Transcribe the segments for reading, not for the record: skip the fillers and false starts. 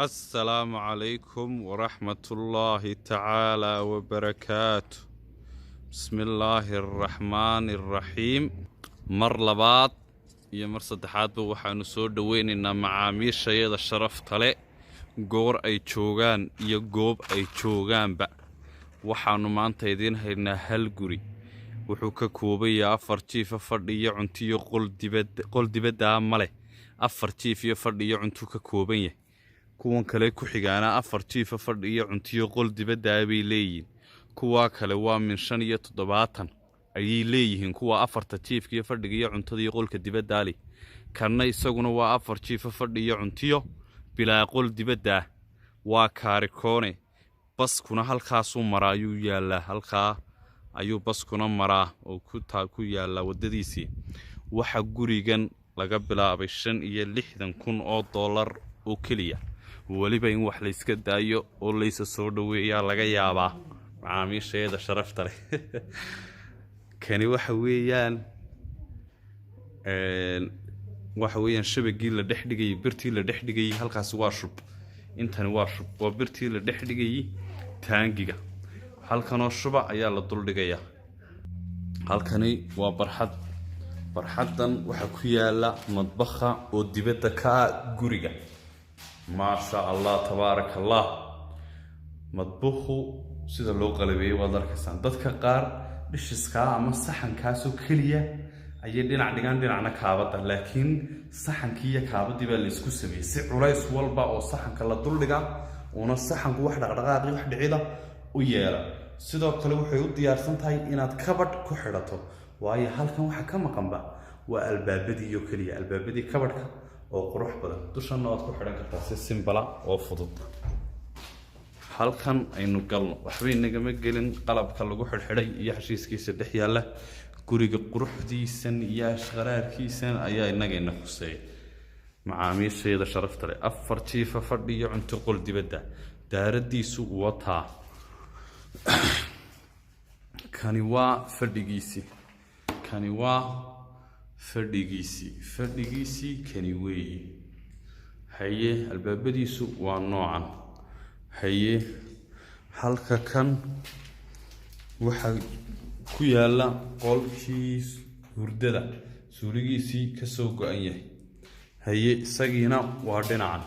السلام عليكم ورحمة الله تعالى وبركاته. بسم الله الرحمن الرحيم. مر لباد iyo mar saddexaadba waxaanu soo dhaweynaynaa macaamiishayada sharafta leh goor ay joogaan iyo goob ay joogaanba. waxaanu maanta idiin haynaa hal guri. wuxuu ka kooban yahay 4 jiif fadhi iyo cunto iyo qol dibadda ma leh. 4 jiif iyo fadhi iyo cunto ka kooban yahay. kuwan kale ku xigaana 4 jiif fadhi iyo cunto iyo qol dibadda bay leeyihiin. kuwa kale waa min 75 ayay leeyihiin kuwa 4 jiif iyo fadhiga iyo cuntada iyo qolka dibadda leh. kana isaguna waa 4 jiif fadhi iyo cunto bilaa qol dibadda. waa kaarikoone. baskuna halkaasuu maraa ayuu yaalaa. halkaa ayuu baskuna maraa oo ku yaala wadadiisii. waxa gurigan laga bilaabay $65,000 oo kaliya. waliba in wax la iska daayo oo la isa soo dhaweeyaa laga yaabaa macaamiisheeda sharafta leh. kani waxa weeyaan shabagii la dhex dhigay, birtii la dhex dhigay. halkaas waa shub. intani waa shub, waa birtii la dhex dhigay taangiga. halkanoo shuba ayaa la dul dhigayaa. halkani waa barxad. barxadan waxa ku yaala madbaxa oo dibadda ka guriga. ما شاء الله تبارك الله. مطبخو sida loo qalabeeyay waa darkaysan. dadka qaar dishiska ama saxankaas oo kaliya ayay dhinac dhigan dhinacna kaabada, laakiin saxankii iyo kaabadii baa la isku sameeyay si culays walba oo saxanka la dul dhiga una saxanku wax dhaqdhaqaaqi wax dhicida u yeela. sidoo kale waxay u diyaarsan tahay inaad kabadh ku xidhato, waayo halkan waxa ka maqanba waa albaabadii iyo kaliya albaabadii kabadhka oo qurux badan. dushana waad ku xidhan kartaa si simbala oo fudud. halkan aynu galno. waxba inagama gelin qalabka lagu xidhxidhay iyo xashiiskiisa dhex yaala. guriga quruxdiisan iyo ashqaraarkiisan ayaa inagayna khuseeyay macaamiisheeda sharafta leh. 4 jiif fadhi iyo cunto qol dibadda. daaradiisu wataa. kani waa fadhigiisii. kani waa fadhigiisii kani weeye. haye albaabadiisu waa noocan. haye halka kan waxa ku yaala qolkii hurdada, suuligiisii ka soo go'an yahay. haye isagiina waa dhinacan.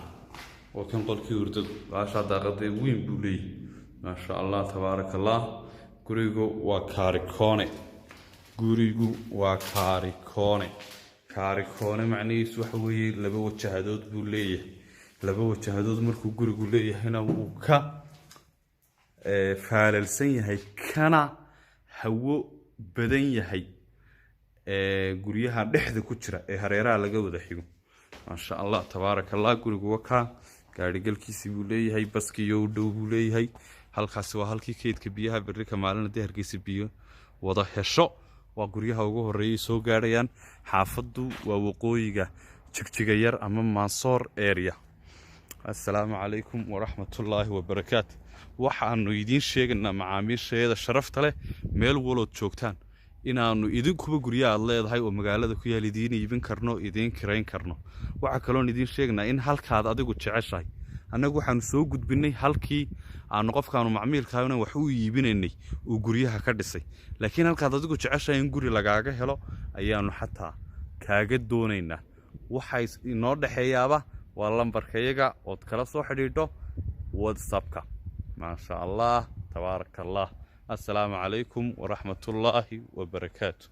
waa kan qolkii hurdada. baasha daaqaday weyn buu leeyahay. ma sha Allah tabaaraka Allah. gurigu waa kaarikoone. gurigu waa kaarikoone. kaarikoone macnihiisu waxa weeye 2 wajahadood buu leeyahay. 2 wajahadood markuu gurigu leeyahayna wuu ka faalalsan yahay, kana hawo badan yahay guryaha dhexda ku jira ee hareeraha laga wada xigo. ma sha Allah tabaaraka Allah. gurigu waa ka gaari galkiisii buu leeyahay. baskiyo u dhow buu leeyahay. halkaas waa halkii keydka biyaha berrika maalin hadii hargeysa biyo wada hesho. waa guryaha ugu horeeyay soo gaarayaan. xaafadu waa waqooyiga jigjiga yar ama Mansoor area. assalaamu calaykum waraxmatullaahi wabarakaatu. waxaanu idiin sheegaynaa macaamiisheeda sharafta leh meel walood joogtaan inaanu idinkuba guryaha aad leedahay oo magaalada ku yaal idiin iibin karno, idiin kirayn karno. waxa kaloon idiin sheegnaa in halkaad adigu jeceshahay. annagu waxaanu soo gudbinay halkii aanu qofkaanu macmiilkaana wax u iibinaynay uu guryaha ka dhisay. laakiin halkaad adigu jeceshahay in guri lagaaga helo ayaanu xataa kaaga doonaynaa. waxay inoo dhaxeeyaaba waa lambarkayaga ood kala soo xidhiidho WhatsApp-ka. ma sha Allah tabaaraka Allah. assalaamu calaykum waraxmatullaahi wabarakaatu.